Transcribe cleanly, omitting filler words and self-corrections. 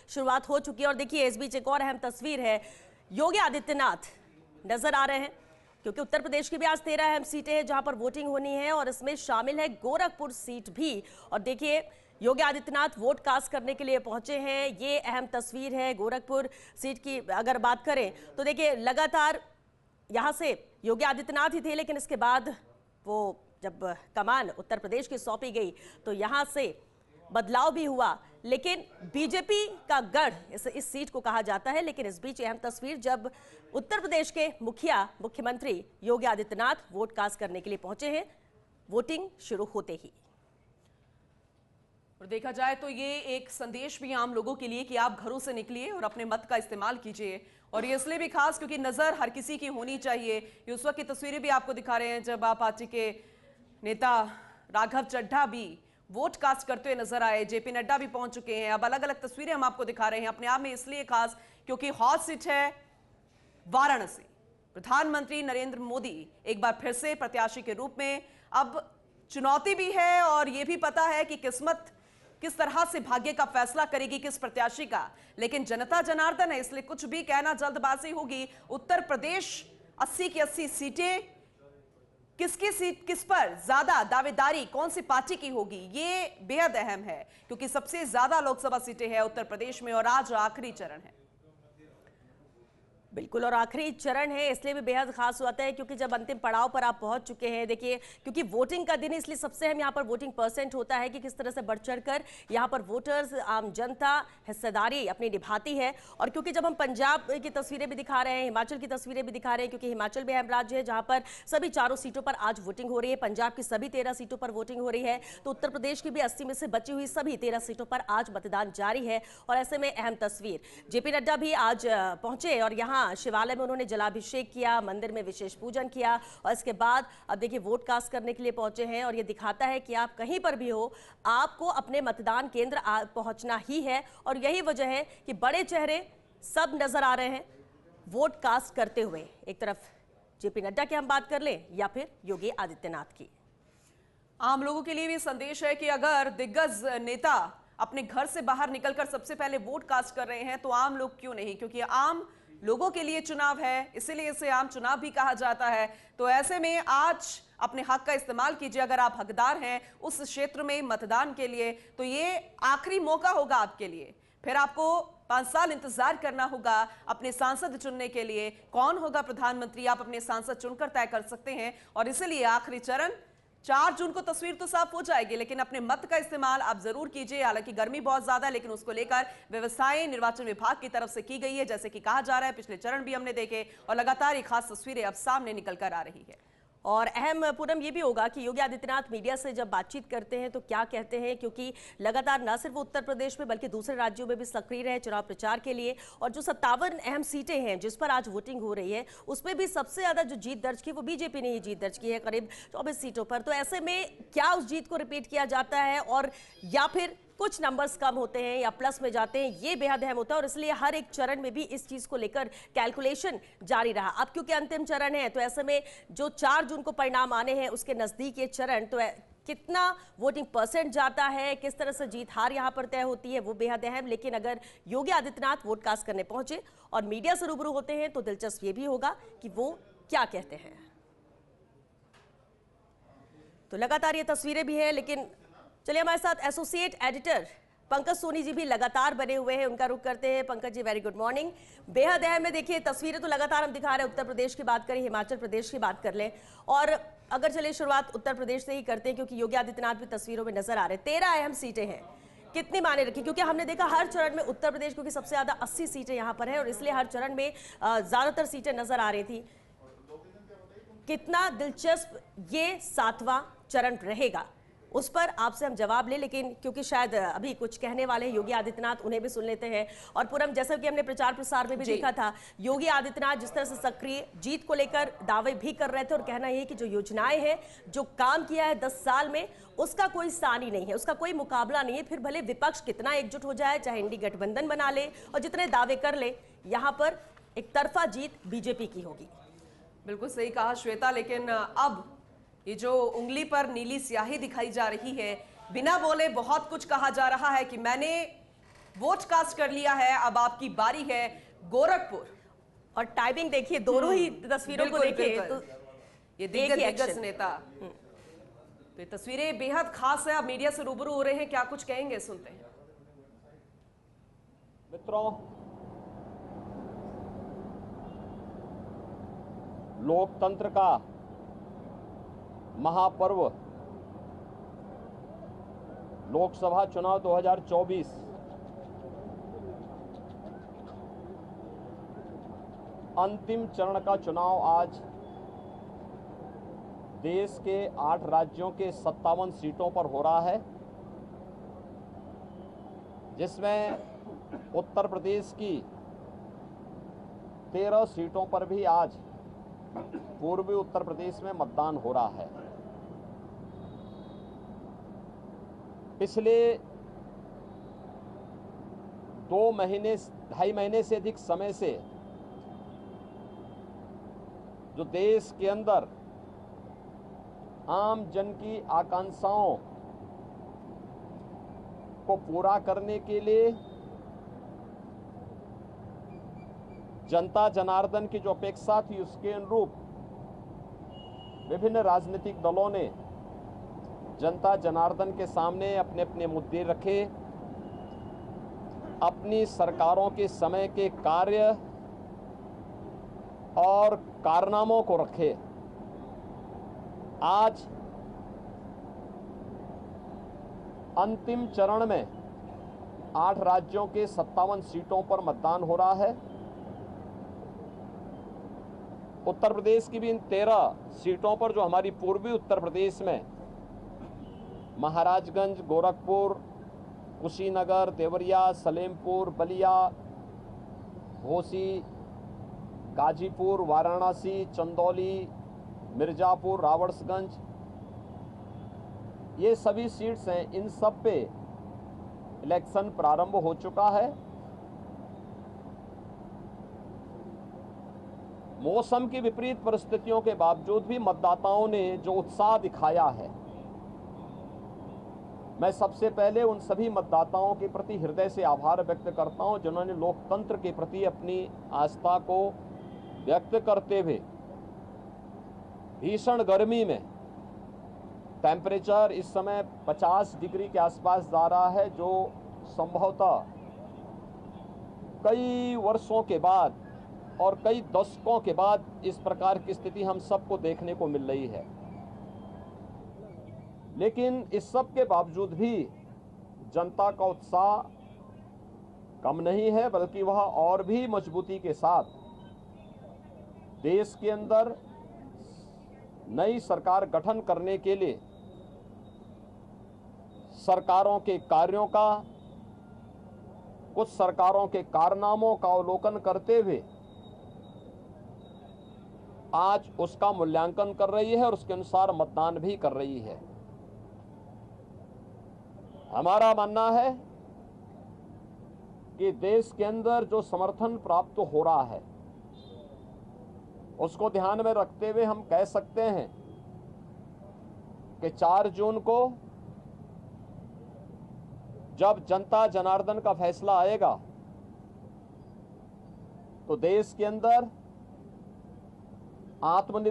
शुरुआत हो चुकी है और देखिए इस बीच एक और अहम तस्वीर है। योगी आदित्यनाथ नजर आ रहे हैं क्योंकि उत्तर प्रदेश की भी आज 13 अहम सीटें हैं जहां पर वोटिंग होनी है और इसमें शामिल है गोरखपुर सीट भी। और देखिए योगी आदित्यनाथ वोट कास्ट करने के लिए पहुंचे हैं। ये अहम तस्वीर है गोरखपुर सीट की। अगर बात करें तो देखिए लगातार यहां से योगी आदित्यनाथ ही थे, लेकिन इसके बाद वो जब कमान उत्तर प्रदेश की सौंपी गई तो यहां से बदलाव भी हुआ, लेकिन बीजेपी का गढ़ इस सीट को कहा जाता है। लेकिन इस बीच अहम तस्वीर जब उत्तर प्रदेश के मुख्यमंत्री योगी आदित्यनाथ वोट कास्ट करने के लिए पहुंचे हैं, वोटिंग शुरू होते ही। और देखा जाए तो ये एक संदेश भी आम लोगों के लिए कि आप घरों से निकलिए और अपने मत का इस्तेमाल कीजिए। और ये इसलिए भी खास क्योंकि नजर हर किसी की होनी चाहिए। ये उस वक्त की तस्वीरें भी आपको दिखा रहे हैं जब आप पार्टी के नेता राघव चड्ढा भी वोट कास्ट करते हुए नजर आए। जेपी नड्डा भी पहुंच चुके हैं। अब अलग अलग तस्वीरें हम आपको दिखा रहे हैं, अपने आप में इसलिए खास क्योंकि हॉट सीट है वाराणसी। प्रधानमंत्री नरेंद्र मोदी एक बार फिर से प्रत्याशी के रूप में। अब चुनौती भी है और यह भी पता है कि किस्मत किस तरह से भाग्य का फैसला करेगी किस प्रत्याशी का, लेकिन जनता जनार्दन है इसलिए कुछ भी कहना जल्दबाजी होगी। उत्तर प्रदेश 80 की 80 सीटें, किसकी सीट किस पर ज्यादा दावेदारी कौन सी पार्टी की होगी, ये बेहद अहम है क्योंकि सबसे ज्यादा लोकसभा सीटें हैं उत्तर प्रदेश में और आज आखिरी चरण है। बिल्कुल, और आखिरी चरण है इसलिए भी बेहद खास होता है क्योंकि जब अंतिम पड़ाव पर आप पहुंच चुके हैं। देखिए क्योंकि वोटिंग का दिन इसलिए सबसे अहम यहाँ पर वोटिंग परसेंट होता है कि किस तरह से बढ़ चढ़कर यहाँ पर वोटर्स आम जनता हिस्सेदारी अपनी निभाती है। और क्योंकि जब हम पंजाब की तस्वीरें भी दिखा रहे हैं, हिमाचल की तस्वीरें भी दिखा रहे हैं क्योंकि हिमाचल भी अहम राज्य है जहाँ पर सभी चारों सीटों पर आज वोटिंग हो रही है। पंजाब की सभी 13 सीटों पर वोटिंग हो रही है, तो उत्तर प्रदेश की भी 80 में से बची हुई सभी 13 सीटों पर आज मतदान जारी है। और ऐसे में अहम तस्वीर, जेपी नड्डा भी आज पहुंचे और यहाँ शिवालय में उन्होंने जलाभिषेक किया, मंदिर में विशेष पूजन किया और इसके बाद अब देखिए वोट कास्ट करने के लिए पहुंचे हैं। और ये दिखाता है कि आप कहीं पर भी हो, आपको अपने मतदान केंद्र पहुंचना ही है। और यही वजह है कि बड़े चेहरे सब नजर आ रहे हैं वोट कास्ट करते हुए। एक तरफ जेपी नड्डा की हम बात कर लें या फिर योगी आदित्यनाथ की। आम लोगों के लिए भी संदेश है कि अगर दिग्गज नेता अपने घर से बाहर निकलकर सबसे पहले वोट कास्ट कर रहे हैं तो आम लोग क्यों नहीं, क्योंकि आम लोगों के लिए चुनाव है, इसीलिए इसे आम चुनाव भी कहा जाता है। तो ऐसे में आज अपने हक का इस्तेमाल कीजिए। अगर आप हकदार हैं उस क्षेत्र में मतदान के लिए तो ये आखिरी मौका होगा आपके लिए। फिर आपको 5 साल इंतजार करना होगा अपने सांसद चुनने के लिए। कौन होगा प्रधानमंत्री, आप अपने सांसद चुनकर तय कर सकते हैं। और इसलिए आखिरी चरण 4 जून को तस्वीर तो साफ हो जाएगी, लेकिन अपने मत का इस्तेमाल आप जरूर कीजिए। हालांकि गर्मी बहुत ज्यादा है, लेकिन उसको लेकर व्यवस्थाएं निर्वाचन विभाग की तरफ से की गई है, जैसे कि कहा जा रहा है। पिछले चरण भी हमने देखे और लगातार ये खास तस्वीरें अब सामने निकल कर आ रही है। और अहम पूनम ये भी होगा कि योगी आदित्यनाथ मीडिया से जब बातचीत करते हैं तो क्या कहते हैं, क्योंकि लगातार न सिर्फ उत्तर प्रदेश में बल्कि दूसरे राज्यों में भी सक्रिय रहे चुनाव प्रचार के लिए। और जो 57 अहम सीटें हैं जिस पर आज वोटिंग हो रही है उसमें भी सबसे ज्यादा जो जीत दर्ज की वो बीजेपी ने ही जीत दर्ज की है, करीब 24 सीटों पर। तो ऐसे में क्या उस जीत को रिपीट किया जाता है और या फिर कुछ नंबर्स कम होते हैं या प्लस में जाते हैं, ये बेहद अहम होता है। और इसलिए हर एक चरण में भी इस चीज को लेकर कैलकुलेशन जारी रहा। अब क्योंकि अंतिम चरण है तो ऐसे में जो 4 जून को परिणाम आने हैं उसके नजदीक ये चरण, तो कितना वोटिंग परसेंट जाता है, किस तरह से जीत हार यहां पर तय होती है, वो बेहद अहम। लेकिन अगर योगी आदित्यनाथ वोट कास्ट करने पहुंचे और मीडिया से रूबरू होते हैं तो दिलचस्प ये भी होगा कि वो क्या कहते हैं। तो लगातार ये तस्वीरें भी है, लेकिन चलिए हमारे साथ एसोसिएट एडिटर पंकज सोनी जी भी लगातार बने हुए हैं, उनका रुख करते हैं। Pankaj ji very good morning. बेहद अहम है, देखिए तस्वीरें तो लगातार हम दिखा रहे हैं। उत्तर प्रदेश की बात करें, हिमाचल प्रदेश की बात कर लें, और अगर चलिए शुरुआत उत्तर प्रदेश से ही करते हैं क्योंकि योगी आदित्यनाथ भी तस्वीरों में नजर आ रहे हैं। 13 अहम सीटें हैं, कितनी माने रखी, क्योंकि हमने देखा हर चरण में उत्तर प्रदेश क्योंकि सबसे ज्यादा 80 सीटें यहाँ पर है और इसलिए हर चरण में ज्यादातर सीटें नजर आ रही थी। कितना दिलचस्प ये 7वां चरण रहेगा उस पर आपसे हम जवाब ले, लेकिन क्योंकि शायद अभी कुछ कहने वाले हैं योगी आदित्यनाथ, उन्हें भी सुन लेते हैं। और पूरम, जैसा कि हमने प्रचार प्रसार में भी देखा था, योगी आदित्यनाथ जिस तरह से सक्रिय जीत को लेकर दावे भी कर रहे थे और कहना यह कि जो योजनाएं हैं, जो काम किया है 10 साल में, उसका कोई सानी नहीं है, उसका कोई मुकाबला नहीं है। फिर भले विपक्ष कितना एकजुट हो जाए, चाहे इंडी गठबंधन बना ले और जितने दावे कर ले, यहां पर एक तरफा जीत बीजेपी की होगी। बिल्कुल सही कहा श्वेता, लेकिन अब ये जो उंगली पर नीली स्याही दिखाई जा रही है, बिना बोले बहुत कुछ कहा जा रहा है कि मैंने वोट कास्ट कर लिया है, अब आपकी बारी है गोरखपुर। और टाइमिंग देखिए, दोनों ही तस्वीरों को बिल्कुल, देखिए बिल्कुल। तो ये एक ही दिग्गज action। नेता, तो ये तस्वीरें बेहद खास है। आप मीडिया से रूबरू हो रहे हैं, क्या कुछ कहेंगे, सुनते हैं। मित्रों, लोकतंत्र का महापर्व लोकसभा चुनाव 2024 अंतिम चरण का चुनाव आज देश के 8 राज्यों के 57 सीटों पर हो रहा है, जिसमें उत्तर प्रदेश की 13 सीटों पर भी आज पूर्वी उत्तर प्रदेश में मतदान हो रहा है। पिछले 2.5 महीने से अधिक समय से जो देश के अंदर आम जन की आकांक्षाओं को पूरा करने के लिए जनता जनार्दन की जो अपेक्षा थी, उसके अनुरूप विभिन्न राजनीतिक दलों ने जनता जनार्दन के सामने अपने अपने मुद्दे रखे, अपनी सरकारों के समय के कार्य और कारनामों को रखे। आज अंतिम चरण में 8 राज्यों के 57 सीटों पर मतदान हो रहा है। उत्तर प्रदेश की भी इन 13 सीटों पर, जो हमारी पूर्वी उत्तर प्रदेश में महाराजगंज, गोरखपुर, कुशीनगर, देवरिया, सलेमपुर, बलिया, घोसी, गाजीपुर, वाराणसी, चंदौली, मिर्जापुर, रावड़सगंज, ये सभी सीट्स हैं। इन सब पे इलेक्शन प्रारंभ हो चुका है। मौसम की विपरीत परिस्थितियों के बावजूद भी मतदाताओं ने जो उत्साह दिखाया है, मैं सबसे पहले उन सभी मतदाताओं के प्रति हृदय से आभार व्यक्त करता हूं, जिन्होंने लोकतंत्र के प्रति अपनी आस्था को व्यक्त करते हुए भीषण गर्मी में, टेम्परेचर इस समय 50 डिग्री के आसपास जा रहा है, जो संभवतः कई वर्षों के बाद और कई दशकों के बाद इस प्रकार की स्थिति हम सबको देखने को मिल रही है। लेकिन इस सब के बावजूद भी जनता का उत्साह कम नहीं है, बल्कि वह और भी मजबूती के साथ देश के अंदर नई सरकार गठन करने के लिए सरकारों के कार्यों का, कुछ सरकारों के कारनामों का अवलोकन करते हुए आज उसका मूल्यांकन कर रही है और उसके अनुसार मतदान भी कर रही है। हमारा मानना है कि देश के अंदर जो समर्थन प्राप्त हो रहा है, उसको ध्यान में रखते हुए हम कह सकते हैं कि 4 जून को जब जनता जनार्दन का फैसला आएगा, तो देश के अंदर आत्मनिर्भर